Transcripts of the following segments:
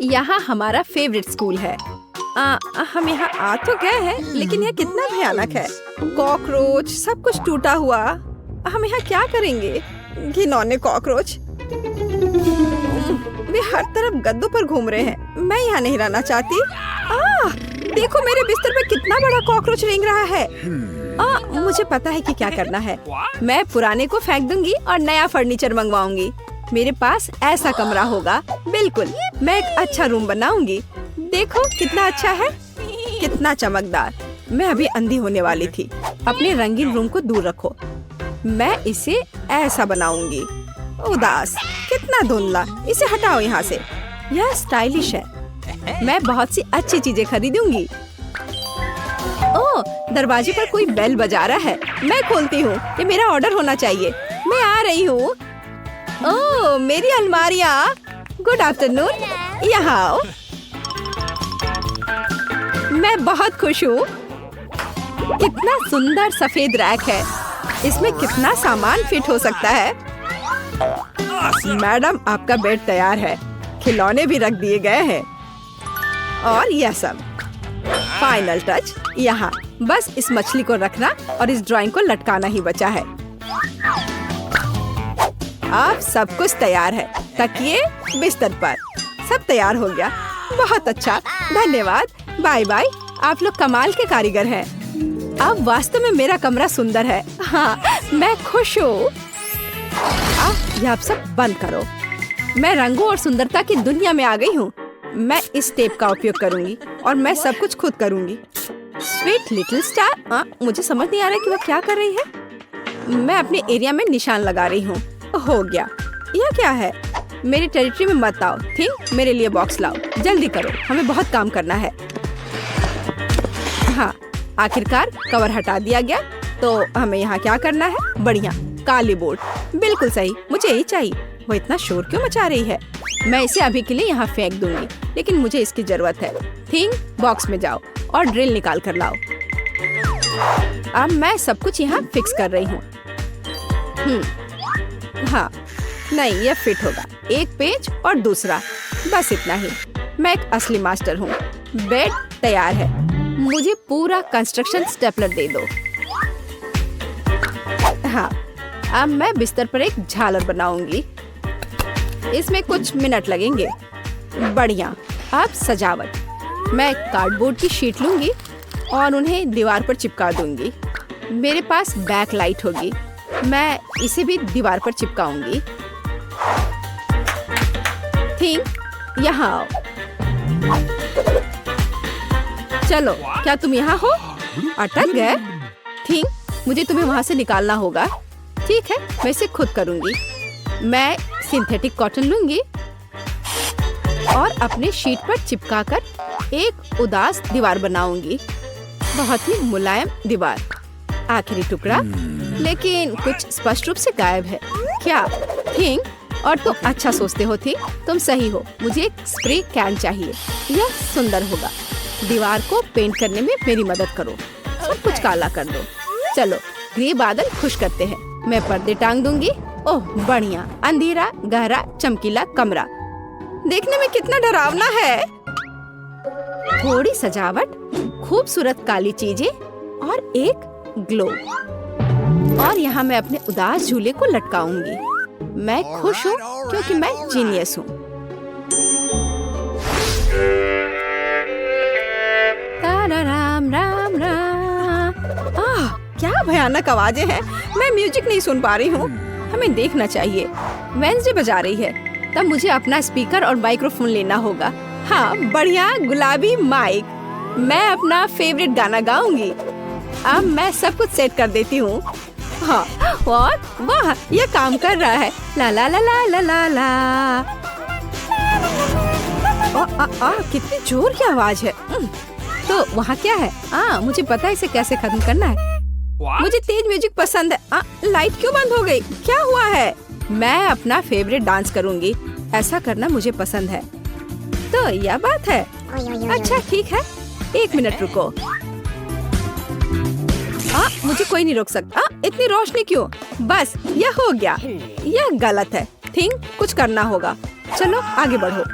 यहाँ हमारा favourite school है। हम यहाँ आ तो गए हैं, लेकिन यह कितना भयानक है। कॉकरोच, सब कुछ टूटा हुआ। हम यहाँ क्या करेंगे? घिनौने कॉकरोच, वे हर तरफ गद्दों पर घूम रहे हैं। मैं यहाँ नहीं रहना चाहती। देखो मेरे बिस्तर पे कितना बड़ा कॉकरोच रेंग रहा है। मुझे पता है कि क्या करना है। मैं पुराने को फेंक दूंगी और नया फर्नीचर मंगवाऊंगी। मेरे पास ऐसा कमरा होगा। बिल्कुल, मैं एक अच्छा रूम बनाऊंगी। देखो कितना अच्छा है, कितना चमकदार। मैं अभी अंधी होने वाली थी। अपने रंगीन रूम को दूर रखो। मैं इसे ऐसा बनाऊंगी। उदास, कितना धुंधला। इसे हटाओ यहाँ से। यह स्टाइलिश है। मैं बहुत सी अच्छी चीजें खरीदूंगी। ओह, दरवाजे पर कोई बेल बजा रहा है। मैं खोलती हूँ। ये मेरा ऑर्डर होना चाहिए। मैं आ रही हूँ। ओह, मेरी अलमारियाँ। गुड आफ्टरनून, यहाँ आओ। मैं बहुत खुश हूँ। कितना सुंदर सफेद रैक है। इसमें कितना सामान फिट हो सकता है। मैडम, आपका बेड तैयार है। खिलौने भी रख दिए गए हैं। और यह सब फाइनल टच यहाँ। बस इस मछली को रखना और इस ड्राइंग को लटकाना ही बचा है। अब सब कुछ तैयार है। तकिए, बिस्तर पर, सब तैयार हो गया। बहुत अच्छा, धन्यवाद। Bye bye. आप लोग कमाल के कारीगर हैं। अब वास्तव में मेरा कमरा सुंदर है। हाँ, मैं खुश हूँ। अब यह सब बंद करो। मैं रंगों और सुंदरता की दुनिया में आ गई हूँ। मैं इस टेप का उपयोग करूंगी और मैं सब कुछ खुद करूंगी। Sweet little star. मुझे समझ नहीं आ रहा कि वह क्या कर रही है। मैं अपने एरिया में निशान लगा रही हूँ। हो गया। यह क्या है? मेरी टेरिटरी में मत आओ। थिंक, मेरे लिए बॉक्स लाओ। जल्दी करो, हमें बहुत काम करना है। हाँ, आखिरकार कवर हटा दिया गया। तो हमें यहाँ क्या करना है? बढ़िया, काली बोर्ड। बिल्कुल सही, मुझे यही चाहिए। वो इतना शोर क्यों मचा रही है? मैं इसे अभी के लिए यहाँ फेंक दूंगी, लेकिन मुझे इसकी जरूरत है। थिंक, बॉक्स में जाओ और ड्रिल निकाल कर लाओ। अब मैं सब कुछ यहाँ फिक्स कर रही हूँ। हाँ, नहीं, यह फिट होगा। एक पेज और दूसरा, बस इतना ही। मैं एक असली मास्टर हूँ। बेड तैयार है। मुझे पूरा कंस्ट्रक्शन स्टेपलर दे दो। हाँ, अब मैं बिस्तर पर एक झालर बनाऊंगी। इसमें कुछ मिनट लगेंगे। बढ़िया। अब सजावट। मैं कार्डबोर्ड की शीट लूंगी और उन्हें दीवार पर चिपका दूंगी। मेरे पास बैक लाइट होगी। मैं इसे भी दीवार पर चिपकाऊंगी। थिंक, यहाँ आओ। चलो, क्या तुम यहाँ हो? अटक गए? थिंक, मुझे तुम्हें वहाँ से निकालना होगा। ठीक है, मैं इसे खुद करूंगी। मैं सिंथेटिक कॉटन लूंगी और अपने शीट पर चिपकाकर एक उदास दीवार बनाऊंगी। बहुत ही मुलायम दीवार। आखिरी टुकड़ा, लेकिन कुछ स्पष्ट रूप से गायब है। क्या? थिंक, और तुम अच्छा सोचते हो। थी, तुम सही हो। मुझे एक स्प्रे कैन चाहिए। यह सुंदर होगा। दीवार को पेंट करने में मेरी मदद करो। सब कुछ काला कर दो। चलो, ग्रे बादल खुश करते हैं। मैं पर्दे टांग दूंगी। ओह, बढ़िया। अंधेरा, गहरा, चमकीला कमरा। देखने में कितना डरावना है। थोड़ी सजावट, खूबसूरत काली चीजें और एक ग्लो। और यहाँ मैं अपने उदास झूले को लटकाऊंगी। मैं खुश हूँ क्योंकि मैं जीनियस हूँ। राम राम राम। क्या भयानक आवाजें हैं। मैं म्यूजिक नहीं सुन पा रही हूँ। हमें देखना चाहिए। वेंसडे बजा रही है। तब मुझे अपना स्पीकर और माइक्रोफोन लेना होगा। हाँ, बढ़िया गुलाबी माइक। मैं अपना फेवरेट गाना गाऊंगी। अब मैं सब कुछ सेट कर देती हूँ। हाँ, और वाह, ये काम कर रहा है। ला ला ला ला ला ला ला। कितनी जोर की आवाज है। तो वहाँ क्या है? मुझे पता है इसे कैसे खत्म करना है। मुझे तेज म्यूजिक पसंद है। लाइट क्यों बंद हो गई? क्या हुआ है? मैं अपना फेवरेट डांस करूंगी। ऐसा करना मुझे पसंद है। तो यह बात है। अच्छा, ठीक है। एक मिनट रुको। मुझे कोई नहीं रोक सकता। इतनी रोशनी क्यों? बस, यह हो गया। यह गलत है। थिंक, कुछ करना होगा। चलो आगे बढ़ो।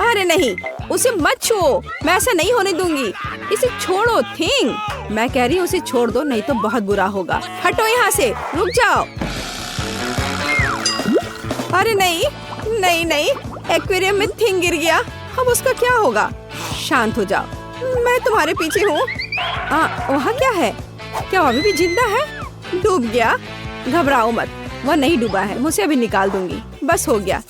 अरे नहीं, उसे मत छुओ, मैं ऐसा नहीं होने दूंगी। इसे छोड़ो थिंग, मैं कह रही हूँ उसे छोड़ दो, नहीं तो बहुत बुरा होगा। हटो यहाँ से, रुक जाओ। अरे नहीं नहीं नहीं, एक्वेरियम में थिंग गिर गया, अब उसका क्या होगा? शांत हो जाओ, मैं तुम्हारे पीछे हूँ। वहाँ क्या है? क्या वो अभी भी जिंदा है? डूब गया? घबराओ मत, वो नहीं डूबा है, मुझे अभी निकाल दूंगी, बस हो गया।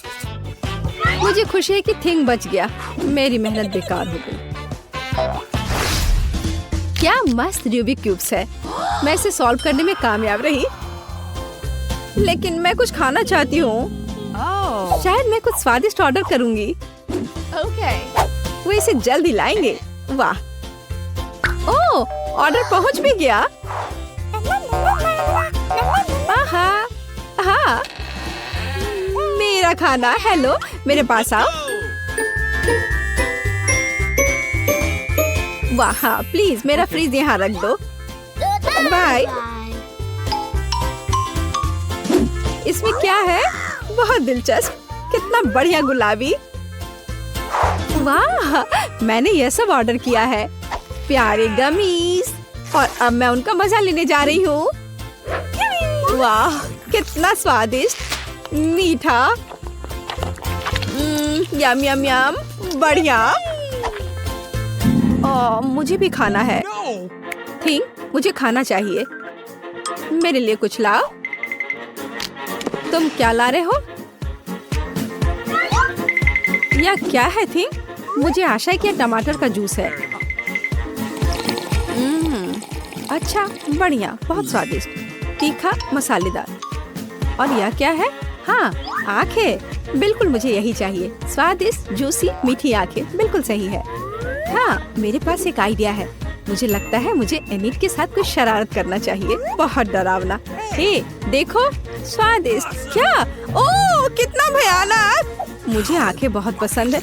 मुझे खुशी है कि थिंग बच गया, मेरी मेहनत बेकार हो गई। क्या मस्त रूबिक क्यूब्स है, मैं इसे सॉल्व करने में कामयाब रही। लेकिन मैं कुछ खाना चाहती हूँ। शायद मैं कुछ स्वादिष्ट ऑर्डर करूंगी। वो इसे जल्दी लाएंगे। वाह, ओह, ऑर्डर पहुंच भी गया। हाँ, मेरा खाना। हेलो, मेरे पास आओ। वाह, हाँ, प्लीज मेरा फ्रीज यहाँ रख दो। बाय। इसमें क्या है? बहुत दिलचस्प, कितना बढ़िया गुलाबी। वाह, मैंने यह सब ऑर्डर किया है, प्यारे गमीज, और अब मैं उनका मजा लेने जा रही हूँ। वाह, कितना स्वादिष्ट, मीठा, यम यम यम, बढ़िया। मुझे भी खाना है। थिंग, मुझे खाना चाहिए, मेरे लिए कुछ लाओ। तुम क्या ला रहे हो? यह क्या है थिंग? मुझे आशा है कि टमाटर का जूस है। अच्छा, बढ़िया, बहुत स्वादिष्ट, तीखा, मसालेदार। और यह क्या है? हाँ, आंखें, बिल्कुल मुझे यही चाहिए, स्वादिष्ट, जूसी, मीठी आंखें, बिल्कुल सही है। हाँ, मेरे पास एक आइडिया है, मुझे लगता है मुझे एनिट के साथ कुछ शरारत करना चाहिए। बहुत डरावना। हे, देखो, स्वादिष्ट। क्या? ओह, कितना भयानक। मुझे आंखें बहुत पसंद है।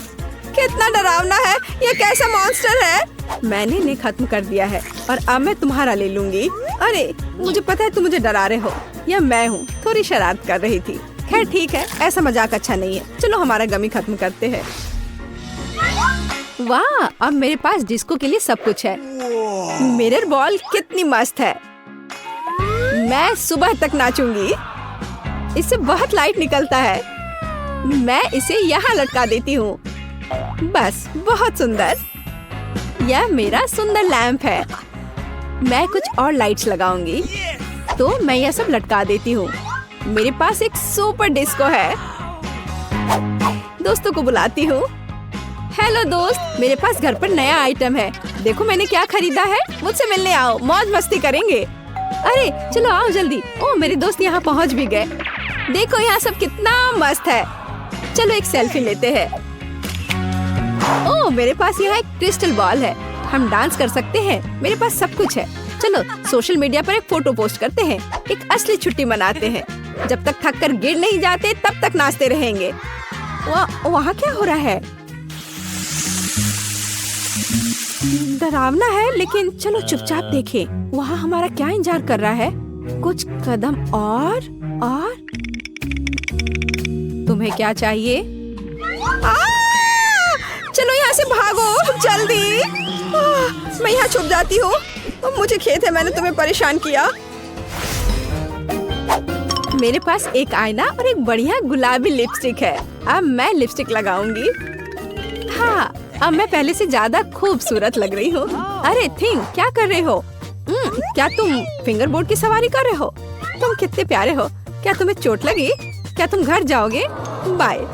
कितना डरावना है, ये कैसा मॉन्स्टर है? मैंने इन्हें खत्म कर दिया है और अब मैं तुम्हारा ले लूंगी। अरे, मुझे पता है तुम मुझे डरा रहे हो, यह मैं हूँ, थोड़ी शरारत कर रही थी। खैर ठीक है, ऐसा मजाक अच्छा नहीं है। चलो हमारा गमी खत्म करते हैं। वाह, अब मेरे पास डिस्को के लिए सब कुछ है। मिरर बॉल कितनी मस्त है, मैं सुबह तक नाचूंगी। इससे बहुत लाइट निकलता है, मैं इसे यहाँ लटका देती हूँ। बस, बहुत सुंदर। यह मेरा सुंदर लैंप है। मैं कुछ और लाइट्स लगाऊंगी, तो मैं यह सब लटका देती हूँ। मेरे पास एक सुपर डिस्को है। दोस्तों को बुलाती हूँ। हेलो दोस्त, मेरे पास घर पर नया आइटम है, देखो मैंने क्या खरीदा है। मुझसे मिलने आओ, मौज मस्ती करेंगे। अरे चलो आओ जल्दी। ओह, मेरे दोस्त यहाँ पहुँच भी गए। देखो यहाँ सब कितना मस्त है। चलो एक सेल्फी लेते हैं। ओह, मेरे पास यहाँ एक क्रिस्टल बॉल है, हम डांस कर सकते हैं। मेरे पास सब कुछ है। चलो सोशल मीडिया पर एक फोटो पोस्ट करते हैं, एक असली छुट्टी मनाते हैं। जब तक थक कर गिर नहीं जाते तब तक नाचते रहेंगे। वहाँ क्या हो रहा है? डरावना है, लेकिन चलो चुपचाप देखें। वहाँ हमारा क्या इंतजार कर रहा है? कुछ कदम और तुम्हें क्या चाहिए? चलो यहाँ से भागो जल्दी। मैं यहाँ छुप जाती हूँ। मुझे खेद है मैंने तुम्हें परेशान किया। मेरे पास एक आईना और एक बढ़िया गुलाबी लिपस्टिक है। अब मैं लिपस्टिक लगाऊंगी। हाँ, अब मैं पहले से ज्यादा खूबसूरत लग रही हूँ। अरे थिंग, क्या कर रहे हो? क्या तुम फिंगर बोर्ड की सवारी कर रहे हो? तुम कितने प्यारे हो। क्या तुम्हें चोट लगी? क्या तुम घर जाओगे? बाय।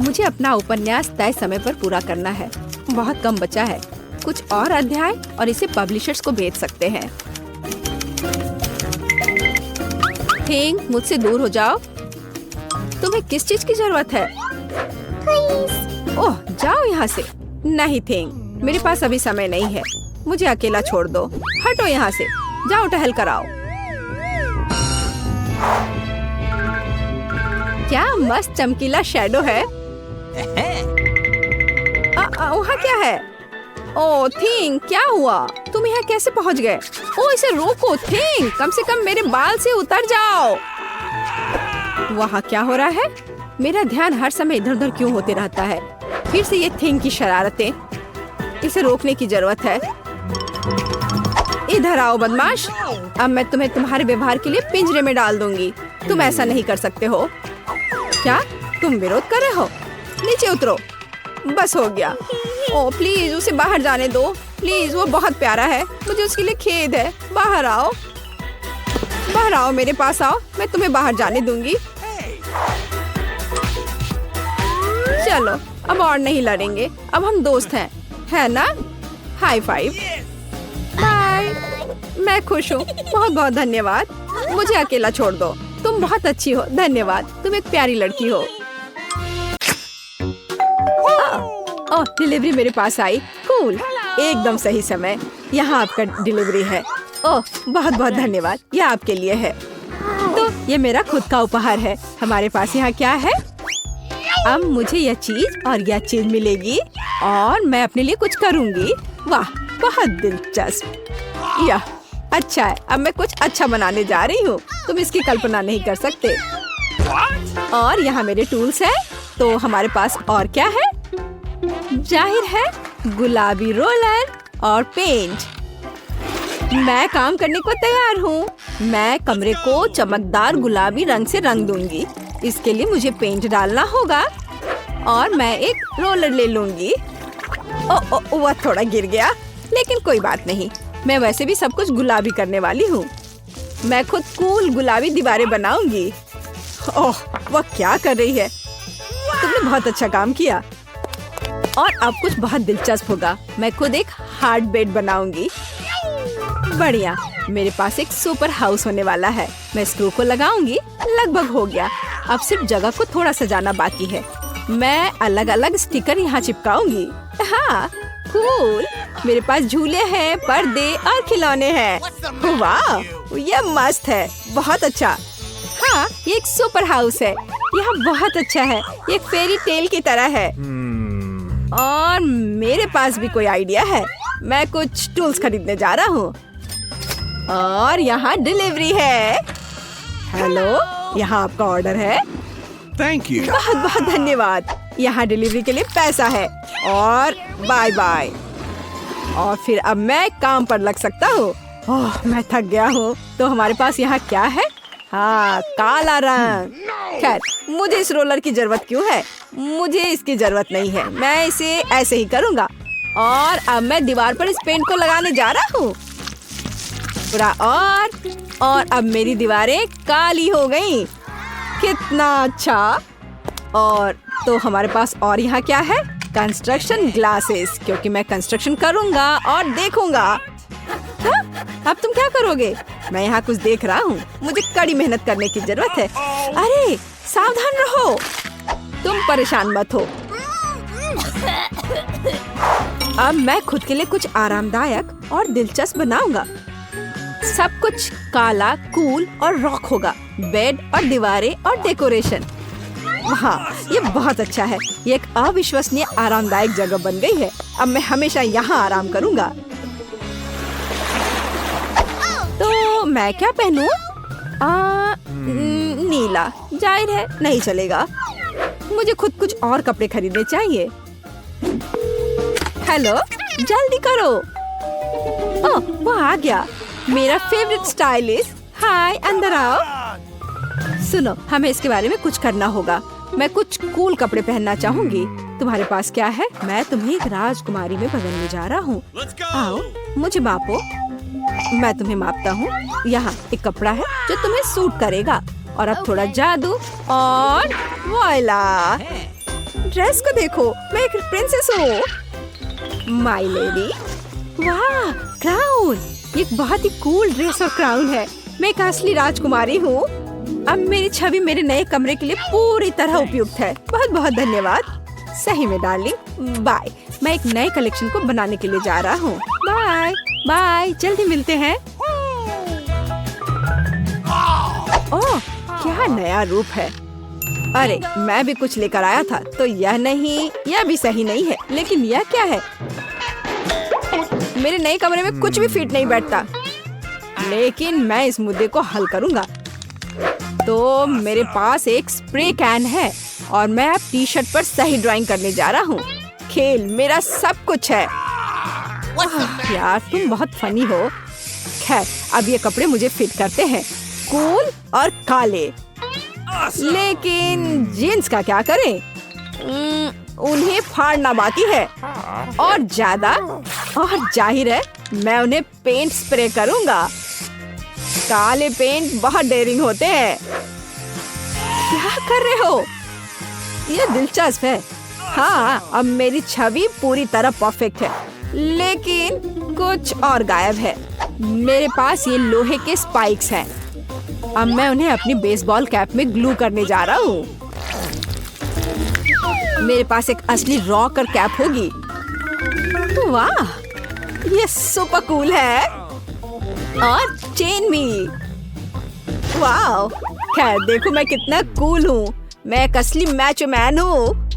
मुझे अपना उपन्यास तय समय पर पूरा करना है, बहुत कम बचा है। कुछ और अध्याय और इसे पब्लिशर्स को भेज सकते हैं। थिंग, मुझसे दूर हो जाओ। तुम्हें किस चीज की जरूरत है? ओह, जाओ यहाँ से। नहीं थिंग, मेरे पास अभी समय नहीं है, मुझे अकेला छोड़ दो। हटो यहाँ से, जाओ टहल कर आओ। क्या मस्त चमकीला शैडो है। वहाँ क्या है? ओह थिंग, क्या हुआ? तुम यहाँ कैसे पहुँच गए? ओह, इसे रोको थिंग, कम से कम मेरे बाल से उतर जाओ। वहाँ क्या हो रहा है? मेरा ध्यान हर समय इधर उधर क्यों होते रहता है? फिर से ये थिंग की शरारतें, इसे रोकने की जरूरत है। इधर आओ बदमाश, अब मैं तुम्हें तुम्हारे व्यवहार के लिए पिंजरे में डाल दूंगी। तुम ऐसा नहीं कर सकते हो। क्या तुम विरोध कर रहे हो? नीचे उतरो। बस हो गया। ओ प्लीज उसे बाहर जाने दो प्लीज, वो बहुत प्यारा है, मुझे उसके लिए खेद है। बाहर आओ, बाहर आओ, मेरे पास आओ, मैं तुम्हें बाहर जाने दूंगी। चलो अब और नहीं लड़ेंगे, अब हम दोस्त हैं, है ना? High five. बाय। मैं खुश हूँ, बहुत बहुत धन्यवाद। मुझे अकेला छोड़ दो, तुम बहुत अच्छी हो, धन्यवाद, तुम एक प्यारी लड़की हो। ओह डिलीवरी मेरे पास आई, कूल, एकदम सही समय। यहाँ आपका डिलीवरी है। ओह बहुत बहुत धन्यवाद, यह आपके लिए है। तो ये मेरा खुद का उपहार है। हमारे पास यहाँ क्या है? अब मुझे यह चीज और यह चीज मिलेगी और मैं अपने लिए कुछ करूँगी। वाह बहुत दिलचस्प, यह अच्छा है। अब मैं कुछ अच्छा बनाने जा रही हूँ, तुम इसकी कल्पना नहीं कर सकते। और यहाँ मेरे टूल्स हैं। तो हमारे पास और क्या है? जाहिर है गुलाबी रोलर और पेंट। मैं काम करने को तैयार हूँ। मैं कमरे को चमकदार गुलाबी रंग से रंग दूंगी। इसके लिए मुझे पेंट डालना होगा और मैं एक रोलर ले लूंगी। वह थोड़ा गिर गया, लेकिन कोई बात नहीं, मैं वैसे भी सब कुछ गुलाबी करने वाली हूँ। मैं खुद कूल गुलाबी दीवारें बनाऊंगी। ओह वह क्या कर रही है? तुमने बहुत अच्छा काम किया। और अब कुछ बहुत दिलचस्प होगा। मैं खुद एक हार्ड बेड बनाऊंगी। बढ़िया, मेरे पास एक सुपर हाउस होने वाला है। मैं स्क्रू को लगाऊंगी, लगभग हो गया। अब सिर्फ जगह को थोड़ा सजाना बाकी है। मैं अलग अलग स्टिकर यहाँ चिपकाऊंगी। हाँ कूल, मेरे पास झूले हैं, पर्दे और खिलौने हैं। वाह ये मस्त है, बहुत अच्छा। हाँ ये एक सुपर हाउस है, यह बहुत अच्छा है, ये एक फेरी टेल की तरह है। और मेरे पास भी कोई आइडिया है। मैं कुछ टूल्स खरीदने जा रहा हूँ और यहाँ डिलीवरी है। हेलो, यहाँ आपका ऑर्डर है। Thank you. बहुत बहुत धन्यवाद। यहाँ डिलीवरी के लिए पैसा है और बाय बाय। और फिर अब मैं काम पर लग सकता हूँ। ओह मैं थक गया हूँ। तो हमारे पास यहाँ क्या है? हाँ काला रंग। खैर मुझे इस रोलर की जरूरत क्यों है? मुझे इसकी जरूरत नहीं है, मैं इसे ऐसे ही करूँगा। और अब मैं दीवार पर इस पेंट को लगाने जा रहा हूँ पूरा। और अब मेरी दीवारें काली हो गई। कितना अच्छा। और तो हमारे पास और यहाँ क्या है? कंस्ट्रक्शन ग्लासेस, क्योंकि मैं कंस्ट्रक्शन करूँगा और देखूंगा। हाँ? अब तुम क्या करोगे? मैं यहाँ कुछ देख रहा हूँ, मुझे कड़ी मेहनत करने की जरूरत है। अरे सावधान रहो, तुम परेशान मत हो। अब मैं खुद के लिए कुछ आरामदायक और दिलचस्प बनाऊंगा। सब कुछ काला, कूल और रॉक होगा। बेड और दीवारें और डेकोरेशन। हाँ ये बहुत अच्छा है। ये एक अविश्वसनीय आरामदायक जगह बन गई है। अब मैं हमेशा यहाँ आराम करूँगा। तो मैं क्या पहनूं? नीला, जाहिर है नहीं चलेगा। मुझे खुद कुछ और कपड़े खरीदने चाहिए। हेलो जल्दी करो। ओह वो आ गया, मेरा फेवरेट स्टाइलिस्ट। हाय अंदर आओ। सुनो हमें इसके बारे में कुछ करना होगा। मैं कुछ कूल कपड़े पहनना चाहूंगी। तुम्हारे पास क्या है? मैं तुम्हें एक राजकुमारी में बदलने जा रहा हूँ। आओ मुझे मापो। मैं तुम्हें मापता हूँ। यहाँ एक कपड़ा है जो तुम्हें सूट करेगा। और अब थोड़ा जादू और वॉइला। ड्रेस को देखो, मैं एक प्रिंसेस हूँ। My lady. वाह क्राउन, ये एक बहुत ही कूल ड्रेस और क्राउन है। मैं एक असली राजकुमारी हूँ। अब मेरी छवि मेरे नए कमरे के लिए पूरी तरह उपयुक्त है। बहुत बहुत धन्यवाद। सही में डार्लिंग। बाय। मैं एक नए कलेक्शन को बनाने के लिए जा रहा हूँ। बाय बाय, जल्दी मिलते हैं। ओह क्या नया रूप है। अरे मैं भी कुछ लेकर आया था। तो यह नहीं, यह भी सही नहीं है। लेकिन यह क्या है? मेरे नए कमरे में कुछ भी फिट नहीं बैठता। लेकिन मैं इस मुद्दे को हल करूंगा। तो मेरे पास एक स्प्रे कैन है और मैं अब टी शर्ट पर सही ड्राइंग करने जा रहा हूँ। खेल मेरा सब कुछ है। यार तुम बहुत फनी हो। खैर अब ये कपड़े मुझे फिट करते हैं, कूल और काले। लेकिन जीन्स का क्या करें? उन्हें फाड़ना बाकी है और ज्यादा। और जाहिर है मैं उन्हें पेंट स्प्रे करूंगा। काले पेंट बहुत डेयरिंग होते हैं। क्या कर रहे हो? ये दिलचस्प है। हाँ अब मेरी छवि पूरी तरह परफेक्ट है, लेकिन कुछ और गायब है। मेरे पास ये लोहे के स्पाइक्स हैं। अब मैं उन्हें अपनी बेसबॉल कैप में ग्लू करने जा रहा हूँ। मेरे पास एक असली रॉकर कैप होगी। वाह ये सुपर कूल है। और चेन भी। वाह खैर देखो मैं कितना कूल हूँ। मैं एक असली मैचो मैन हूँ।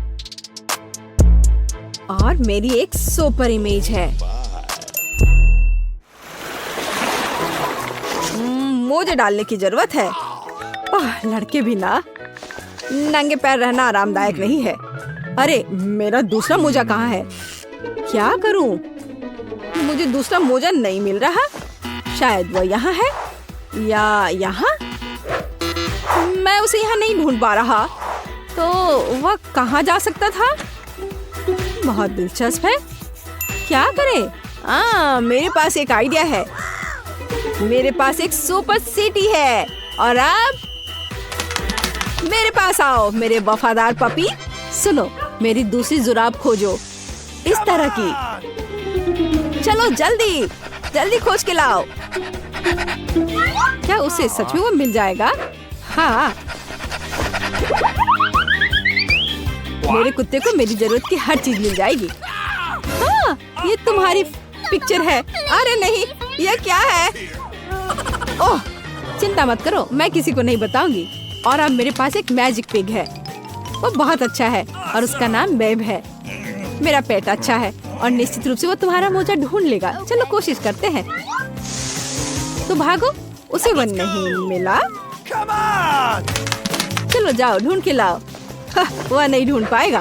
और मेरी एक सुपर इमेज है। मोजे डालने की जरूरत है। लड़के भी ना नंगे पैर रहना आरामदायक नहीं है। अरे मेरा दूसरा मोजा कहाँ है? क्या करूं? मुझे दूसरा मोजा नहीं मिल रहा। शायद वो यहाँ है या यहाँ। मैं उसे यहाँ नहीं ढूंढ पा रहा। तो वह कहाँ जा सकता था? बहुत दिलचस्प है। क्या करें? मेरे पास एक आइडिया है। मेरे पास एक सुपर सिटी है। और अब मेरे पास आओ मेरे वफादार पपी। सुनो मेरी दूसरी जुराब खोजो, इस तरह की। चलो जल्दी जल्दी खोज के लाओ। क्या उसे सच में वो मिल जाएगा? हाँ मेरे कुत्ते को मेरी जरूरत की हर चीज मिल जाएगी। हाँ ये तुम्हारी पिक्चर है। अरे नहीं ये क्या है? ओह चिंता मत करो, मैं किसी को नहीं बताऊंगी। और अब मेरे पास एक मैजिक पिग है। वो बहुत अच्छा है और उसका नाम बेब है। मेरा पेट अच्छा है और निश्चित रूप से वो तुम्हारा मोजा ढूंढ लेगा। चलो कोशिश करते हैं। तो भागो, उसे वो नहीं मिला। चलो जाओ ढूंढ के लाओ। वह नहीं ढूंढ पाएगा,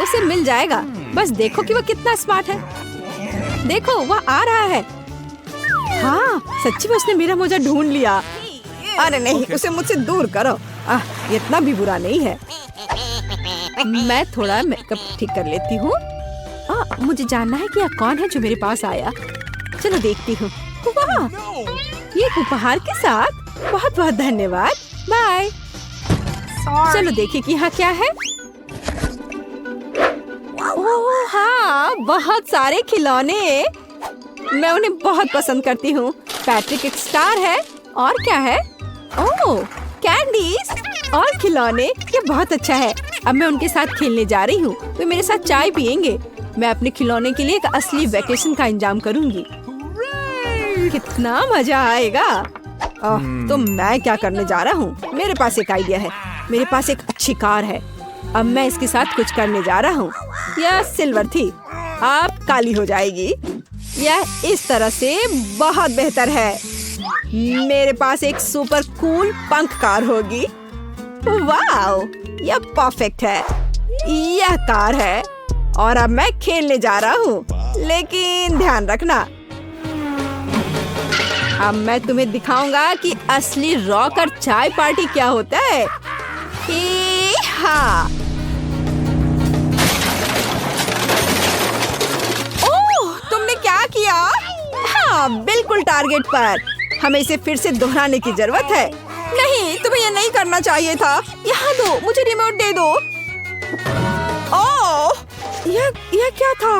उसे मिल जाएगा। बस देखो कि वह कितना स्मार्ट है। देखो वह आ रहा है। हाँ सच्ची में उसने मेरा मोजा ढूंढ लिया। अरे नहीं उसे मुझसे दूर करो। इतना भी बुरा नहीं है। मैं थोड़ा मेकअप ठीक कर लेती हूँ। मुझे जानना है कि यह कौन है जो मेरे पास आया। चलो देखती हूँ। वाह ये उपहार के साथ बहुत बहुत धन्यवाद। बाय। चलो देखिए कि यहाँ क्या है। ओह हाँ बहुत सारे खिलौने। मैं उन्हें बहुत पसंद करती हूँ। पैट्रिक एक स्टार है। और क्या है? ओह कैंडीज और खिलौने। ये बहुत अच्छा है। अब मैं उनके साथ खेलने जा रही हूँ। वे मेरे साथ चाय पियेंगे। मैं अपने खिलौने के लिए एक असली वैकेशन का इंतजाम करूँगी। कितना मजा आएगा। तो मैं क्या करने जा रहा हूँ? मेरे पास एक आइडिया है। मेरे पास एक अच्छी कार है। अब मैं इसके साथ कुछ करने जा रहा हूँ। यह सिल्वर थी, अब काली हो जाएगी। यह इस तरह से बहुत बेहतर है। मेरे पास एक सुपर कूल पंख कार होगी। वाओ यह परफेक्ट है। यह कार है और अब मैं खेलने जा रहा हूँ। लेकिन ध्यान रखना, अब मैं तुम्हें दिखाऊंगा कि असली रॉकर चाय पार्टी क्या होता है। हाँ ओह तुमने क्या किया? हाँ बिल्कुल टारगेट पर। हमें इसे फिर से दोहराने की जरूरत है। नहीं तुम्हें यह नहीं करना चाहिए था। यहाँ दो, मुझे रिमोट दे दो। ओह यह क्या था?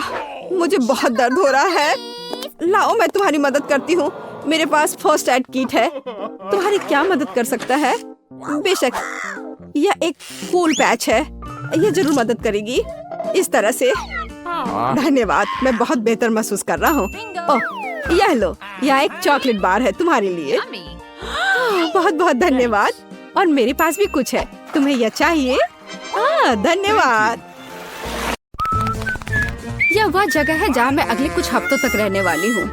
मुझे बहुत दर्द हो रहा है। लाओ मैं तुम्हारी मदद करती हूँ। मेरे पास फर्स्ट एड किट है। तुम्हारी क्या मदद कर सकता है? बेशक यह एक कूल पैच है। यह जरूर मदद करेगी। इस तरह से धन्यवाद, मैं बहुत बेहतर महसूस कर रहा हूँ। ओह यह लो, यह एक चॉकलेट बार है तुम्हारे लिए। बहुत बहुत धन्यवाद। और मेरे पास भी कुछ है, तुम्हें यह चाहिए? धन्यवाद। यह वह जगह है जहाँ मैं अगले कुछ हफ्तों तक रहने वाली हूँ।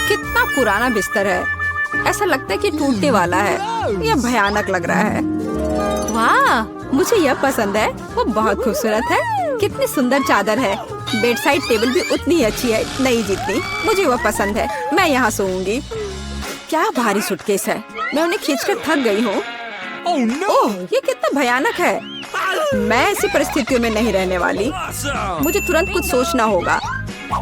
कितना पुराना बिस्तर है। ऐसा लगता है कि टूटने वाला है। यह भयानक लग रहा है। वाह मुझे यह पसंद है। वो बहुत खूबसूरत है। कितनी सुंदर चादर है। बेड साइड टेबल भी उतनी ही अच्छी है, नहीं जितनी मुझे वो पसंद है। मैं यहाँ सोऊंगी। क्या भारी सूटकेस है, मैं उन्हें खींचकर थक गई हूँ। ओह, ये कितना भयानक है। मैं ऐसी परिस्थितियों में नहीं रहने वाली। मुझे तुरंत कुछ सोचना होगा।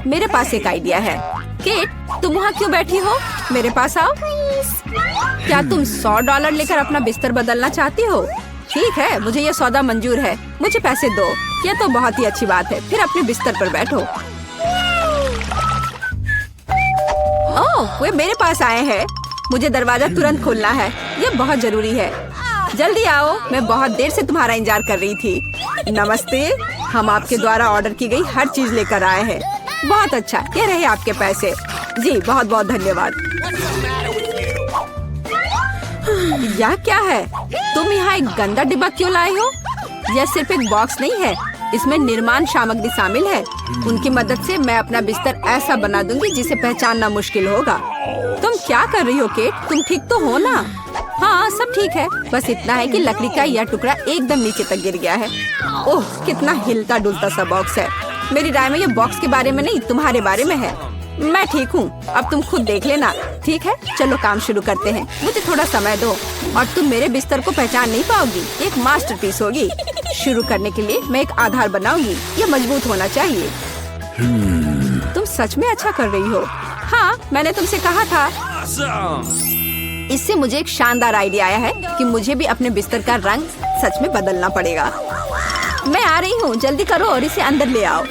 मेरे पास एक आइडिया है। केट, तुम वहाँ क्यों बैठी हो? मेरे पास आओ। क्या तुम $100 लेकर अपना बिस्तर बदलना चाहती हो? ठीक है, मुझे ये सौदा मंजूर है। मुझे पैसे दो। यह तो बहुत ही अच्छी बात है। फिर अपने बिस्तर पर बैठो। ओह, वे मेरे पास आए हैं। मुझे दरवाजा तुरंत खोलना है, ये बहुत जरूरी है। जल्दी आओ, मैं बहुत देर से तुम्हारा इंतजार कर रही थी। नमस्ते, हम आपके द्वारा ऑर्डर की गई हर चीज लेकर आए हैं। बहुत अच्छा, ये रहे आपके पैसे। जी बहुत बहुत धन्यवाद। यह क्या है? तुम यहाँ एक गंदा डिब्बा क्यों लाए हो? यह सिर्फ एक बॉक्स नहीं है, इसमें निर्माण सामग्री शामिल है। उनकी मदद से मैं अपना बिस्तर ऐसा बना दूंगी जिसे पहचानना मुश्किल होगा। तुम क्या कर रही हो केट? तुम ठीक तो हो ना? हाँ, सब ठीक है। बस इतना है कि लकड़ी का यह टुकड़ा एकदम नीचे तक गिर गया है। ओह, कितना हिलता डुलता सा बॉक्स है। मेरी राय में यह बॉक्स के बारे में नहीं, तुम्हारे बारे में है। मैं ठीक हूँ, अब तुम खुद देख लेना। ठीक है, चलो काम शुरू करते हैं। मुझे थोड़ा समय दो और तुम मेरे बिस्तर को पहचान नहीं पाओगी। एक मास्टरपीस होगी। शुरू करने के लिए मैं एक आधार बनाऊंगी। यह मजबूत होना चाहिए। तुम सच में अच्छा कर रही हो। हाँ, मैंने तुमसे कहा था। इससे मुझे एक शानदार आइडिया आया है कि मुझे भी अपने बिस्तर का रंग सच में बदलना पड़ेगा। मैं आ रही हूँ, जल्दी करो और इसे अंदर ले आओ।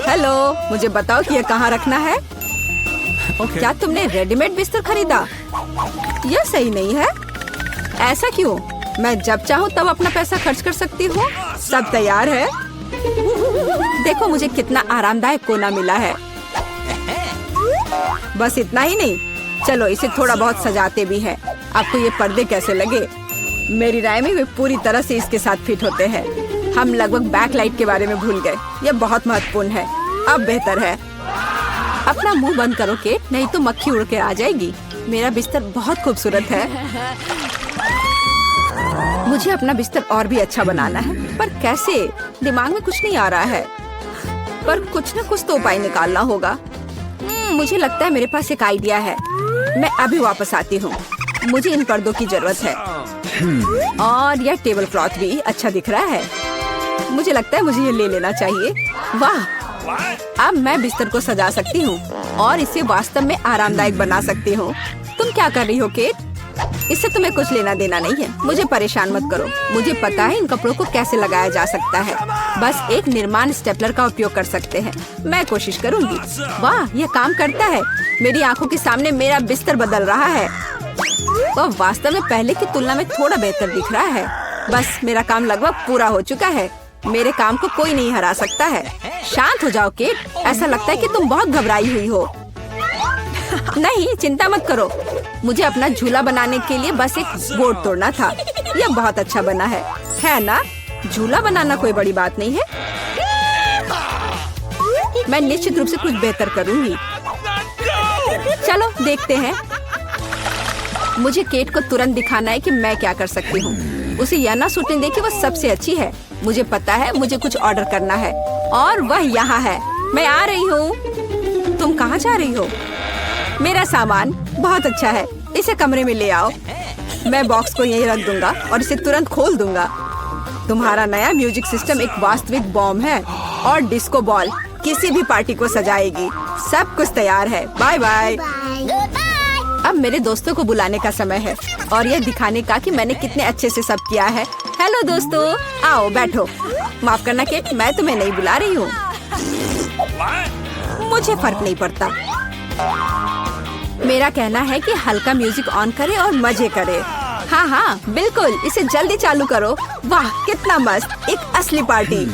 हेलो, मुझे बताओ कि यह कहाँ रखना है? क्या तुमने रेडीमेड बिस्तर खरीदा? यह सही नहीं है। ऐसा क्यों? मैं जब चाहूँ तब अपना पैसा खर्च कर सकती हूँ। सब तैयार है। देखो मुझे कितना आरामदायक कोना मिला है। बस इतना ही नहीं, चलो इसे थोड़ा बहुत सजाते भी हैं। आपको ये पर्दे कैसे लगे? मेरी राय में वे पूरी तरह से इसके साथ फिट होते हैं। हम लगभग बैकलाइट के बारे में भूल गए, यह बहुत महत्वपूर्ण है। अब बेहतर है। अपना मुंह बंद करो केट, नहीं तो मक्खी उड़ के आ जाएगी। मेरा बिस्तर बहुत खूबसूरत है। मुझे अपना बिस्तर और भी अच्छा बनाना है, पर कैसे? दिमाग में कुछ नहीं आ रहा है, पर कुछ न कुछ तो उपाय निकालना होगा। मुझे लगता है मेरे पास एक आइडिया है। मैं अभी वापस आती हूँ। मुझे इन पर्दों की जरूरत है और यह टेबल क्लॉथ भी अच्छा दिख रहा है। मुझे लगता है मुझे ये ले लेना चाहिए। वाह, अब मैं बिस्तर को सजा सकती हूँ और इसे वास्तव में आरामदायक बना सकती हूँ। तुम क्या कर रही हो केट? इससे तुम्हें कुछ लेना देना नहीं है। मुझे परेशान मत करो। मुझे पता है इन कपड़ों को कैसे लगाया जा सकता है। बस एक निर्माण स्टेपलर का उपयोग कर सकते हैं। मैं कोशिश करूंगी। वाह, यह काम करता है। मेरी आंखों के सामने मेरा बिस्तर बदल रहा है। वह वास्तव में पहले की तुलना में थोड़ा बेहतर दिख रहा है। बस मेरा काम लगभग पूरा हो चुका है। मेरे काम को कोई नहीं हरा सकता है। शांत हो जाओ केट, ऐसा लगता है कि तुम बहुत घबराई हुई हो। नहीं, चिंता मत करो। मुझे अपना झूला बनाने के लिए बस एक बोर्ड तोड़ना था। यह बहुत अच्छा बना है ना? झूला बनाना कोई बड़ी बात नहीं है। मैं निश्चित रूप से कुछ बेहतर करूंगी। चलो देखते हैं। मुझे केट को तुरंत दिखाना है कि मैं क्या कर सकती हूँ। उसे यह ना सूटिंग देखी वो सबसे अच्छी है। मुझे पता है मुझे कुछ ऑर्डर करना है और वह यहाँ है। मैं आ रही हूँ। तुम कहाँ जा रही हो? मेरा सामान बहुत अच्छा है, इसे कमरे में ले आओ। मैं बॉक्स को यहीं रख दूंगा और इसे तुरंत खोल दूंगा। तुम्हारा नया म्यूजिक सिस्टम एक वास्तविक बॉम्ब है और डिस्को बॉल किसी भी पार्टी को सजाएगी। सब कुछ तैयार है। Bye bye. अब मेरे दोस्तों को बुलाने का समय है और यह दिखाने का कि मैंने कितने अच्छे से सब किया है। हेलो दोस्तों, आओ बैठो। माफ करना केट, मैं तुम्हें नहीं बुला रही हूँ। मुझे फर्क नहीं पड़ता। मेरा कहना है कि हल्का म्यूजिक ऑन करे और मजे करे। हाँ हाँ बिल्कुल, इसे जल्दी चालू करो। वाह कितना मस्त, एक असली पार्टी।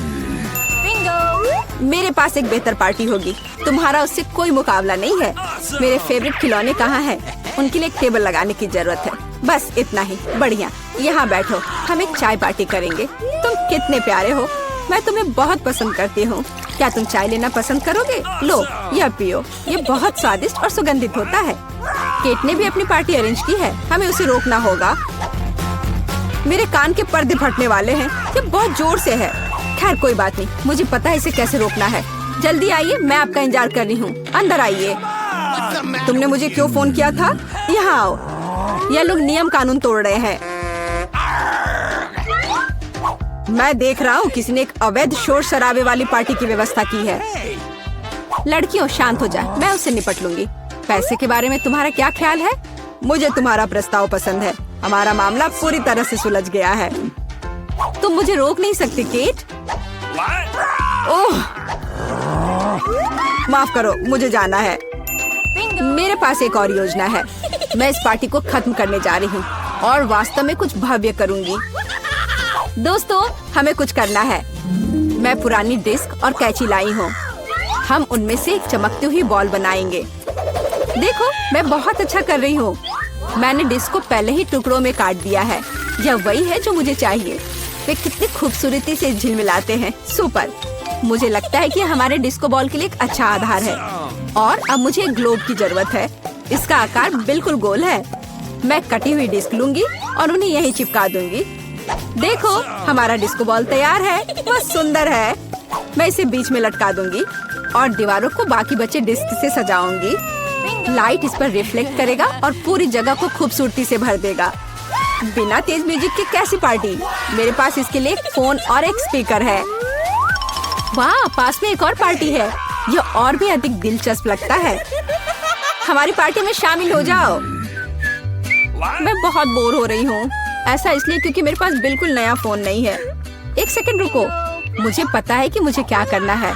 मेरे पास एक बेहतर पार्टी होगी। तुम्हारा उससे कोई मुकाबला नहीं है। मेरे फेवरेट खिलौने कहाँ हैं? उनके लिए एक टेबल लगाने की जरूरत है। बस इतना ही। बढ़िया, यहाँ बैठो, हम एक चाय पार्टी करेंगे। तुम कितने प्यारे हो। मैं तुम्हें बहुत पसंद करती हूँ। क्या तुम चाय लेना पसंद करोगे? लो, यह पियो। ये बहुत स्वादिष्ट और सुगंधित होता है। केट ने भी अपनी पार्टी अरेंज की है, हमें उसे रोकना होगा। मेरे कान के पर्दे फटने वाले हैं। ये बहुत जोर से है। खैर कोई बात नहीं, मुझे पता है इसे कैसे रोकना है। जल्दी आइए, मैं आपका इंतजार कर रही हूँ। अंदर आइए। तुमने मुझे क्यों फोन किया था? यहाँ आओ। ये लोग नियम कानून तोड़ रहे हैं। मैं देख रहा हूँ किसी ने एक अवैध शोर शराबे वाली पार्टी की व्यवस्था की है। लड़कियों शांत हो जा, मैं उससे निपट लूंगी। पैसे के बारे में तुम्हारा क्या ख्याल है? मुझे तुम्हारा प्रस्ताव पसंद है। हमारा मामला पूरी तरह से सुलझ गया है। तुम मुझे रोक नहीं सकती केट। ओह, माफ करो, मुझे जाना है। मेरे पास एक और योजना है। मैं इस पार्टी को खत्म करने जा रही हूँ और वास्तव में कुछ भव्य करूंगी। दोस्तों, हमें कुछ करना है। मैं पुरानी डिस्क और कैंची लाई हूँ। हम उनमें से एक चमकती हुई बॉल बनाएंगे। देखो, मैं बहुत अच्छा कर रही हूँ। मैंने डिस्क को पहले ही टुकड़ों में काट दिया है। यह वही है जो मुझे चाहिए। वे कितनी खूबसूरती से झिलमिलाते हैं। सुपर। मुझे लगता है कि हमारे डिस्को बॉल के लिए एक अच्छा आधार है। और अब मुझे एक ग्लोब की जरूरत है। इसका आकार बिल्कुल गोल है। मैं कटी हुई डिस्क लूंगी और उन्हें यहीं चिपका दूंगी। देखो, हमारा डिस्को बॉल तैयार है। वह सुंदर है। मैं इसे बीच में लटका दूंगी और दीवारों को बाकी बचे डिस्क से सजाऊंगी। लाइट इस पर रिफ्लेक्ट करेगा और पूरी जगह को खूबसूरती से भर देगा। बिना तेज म्यूजिक के कैसी पार्टी? मेरे पास इसके लिए एक फोन और एक स्पीकर है। वाह, पास में एक और पार्टी है। यह और भी अधिक दिलचस्प लगता है। हमारी पार्टी में शामिल हो जाओ। मैं बहुत बोर हो रही हूँ। ऐसा इसलिए क्योंकि मेरे पास बिल्कुल नया फोन नहीं है। एक सेकंड रुको, मुझे पता है कि मुझे क्या करना है।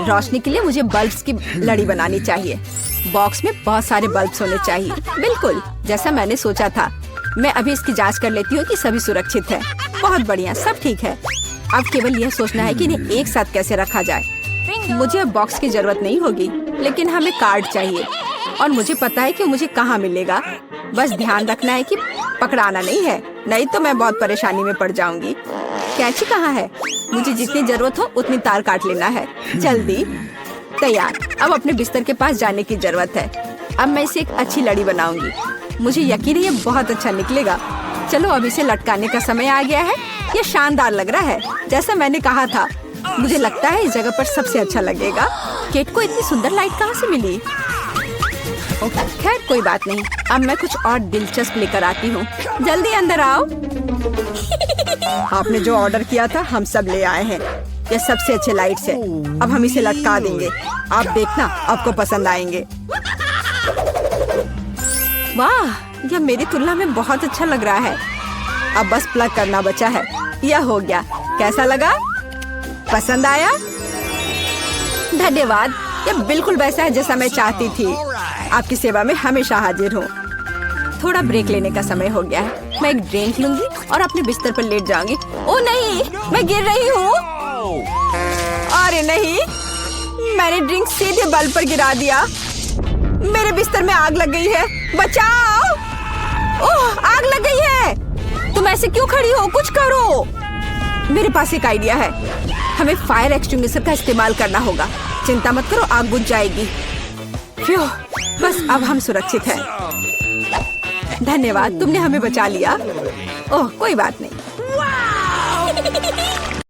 रोशनी के लिए मुझे बल्ब्स की लड़ी बनानी चाहिए। बॉक्स में बहुत सारे बल्ब्स होने चाहिए, बिल्कुल जैसा मैंने सोचा था। मैं अभी इसकी जांच कर लेती हूँ कि सभी सुरक्षित है। बहुत बढ़िया, सब ठीक है। अब केवल यह सोचना है कि इन्हें एक साथ कैसे रखा जाए। मुझे अब बॉक्स की जरूरत नहीं होगी, लेकिन हमें कार्ड चाहिए और मुझे पता है कि मुझे कहाँ मिलेगा। बस ध्यान रखना है कि पकड़ाना नहीं है, नहीं तो मैं बहुत परेशानी में पड़ जाऊंगी। कैंची कहाँ है? मुझे जितनी जरूरत हो उतनी तार काट लेना है। जल्दी। तैयार। अब अपने बिस्तर के पास जाने की जरूरत है। अब मैं इसे एक अच्छी लड़ी बनाऊंगी। मुझे यकीन है ये बहुत अच्छा निकलेगा। चलो, अब इसे लटकाने का समय आ गया है। ये शानदार लग रहा है, जैसा मैंने कहा था। मुझे लगता है इस जगह पर सबसे अच्छा लगेगा। केट को इतनी सुंदर लाइट कहाँ से मिली? खैर कोई बात नहीं, अब मैं कुछ और दिलचस्प लेकर आती हूँ। जल्दी अंदर आओ। आपने जो ऑर्डर किया था हम सब ले आए हैं। ये सबसे अच्छे लाइट्स है। अब हम इसे लटका देंगे। आप देखना, आपको पसंद आएंगे। वाह, यह मेरी तुलना में बहुत अच्छा लग रहा है। अब बस प्लग करना बचा है। यह हो गया। कैसा लगा? पसंद आया? धन्यवाद। यह बिल्कुल वैसा है जैसा मैं चाहती थी। आपकी सेवा में हमेशा हाजिर हूँ। थोड़ा ब्रेक लेने का समय हो गया है। मैं एक ड्रिंक लूंगी और अपने बिस्तर पर लेट जाऊंगी। ओ नहीं, मैं गिर रही हूँ। अरे नहीं, मैंने ड्रिंक सीधे बल्ब पर गिरा दिया। मेरे बिस्तर में आग लग गई है। बचाओ! ओह, आग लग गई है। तुम ऐसे क्यों खड़ी हो? कुछ करो। मेरे पास एक आइडिया है। हमें फायर एक्सटिंग्विशर का इस्तेमाल करना होगा। चिंता मत करो, आग बुझ जाएगी। फ्यू, बस अब हम सुरक्षित हैं। धन्यवाद, तुमने हमें बचा लिया। ओह, कोई बात नहीं।